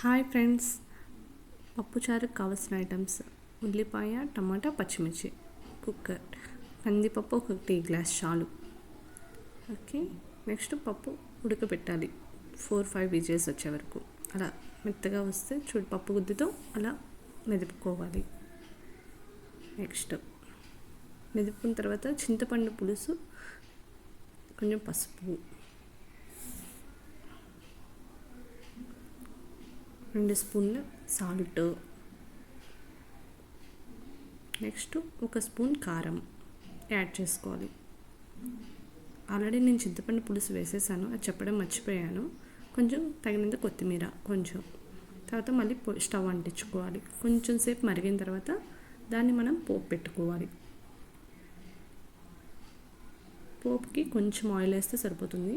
Hi friends, పప్పుచారుకు కావాల్సిన items: ఉల్లిపాయ, టమాటా, పచ్చిమిర్చి, కుక్కర్, కందిపప్పు 1 టీ గ్లాస్ చాలు. ఓకే, నెక్స్ట్ పప్పు ఉడకబెట్టాలి 4-5 విజిల్స్ వచ్చే వరకు. అలా మెత్తగా వస్తే పప్పు గుత్తితో అలా మెదుపుకోవాలి. నెక్స్ట్ మెదుపుకున్న తర్వాత చింతపండు పులుసు, కొంచెం పసుపు, 2 స్పూన్ల సాల్ట్, నెక్స్ట్ 1 స్పూన్ కారం యాడ్ చేసుకోవాలి. ఆల్రెడీ నేను చింతపండు పులుసు వేసేసాను, అది చెప్పడం మర్చిపోయాను. కొంచెం తగినంత కొత్తిమీర, కొంచెం తర్వాత మళ్ళీ స్టవ్ అంటించుకోవాలి. కొంచెం సేపు మరిగిన తర్వాత దాన్ని మనం పోపు పెట్టుకోవాలి. పోపుకి కొంచెం ఆయిల్ వేస్తే సరిపోతుంది.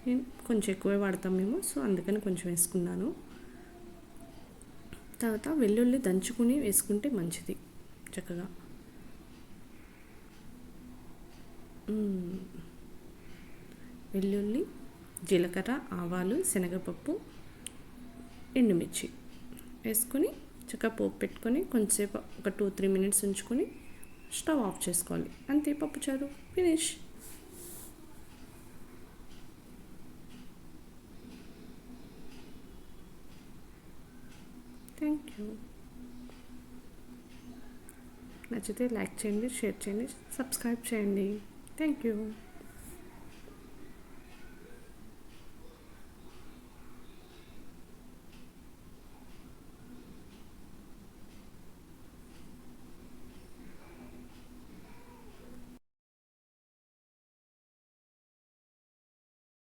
నేను కొంచెం ఎక్కువే వాడతాం మేము, సో అందుకని కొంచెం వేసుకున్నాను. తర్వాత వెల్లుల్లి దంచుకుని వేసుకుంటే మంచిది. చక్కగా వెల్లుల్లి, జీలకర్ర, ఆవాలు, శనగపప్పు, ఎండుమిర్చి వేసుకొని చక్కగా పోపు పెట్టుకొని కొంచెంసేపు ఒక 2-3 మినిట్స్ ఉంచుకొని స్టవ్ ఆఫ్ చేసుకోవాలి. అంతే, పప్పుచారు ఫినిష్. Thank you. నచ్చితే లైక్ చేయండి, షేర్ చేయండి, సబ్స్క్రైబ్ చేయండి. Thank you.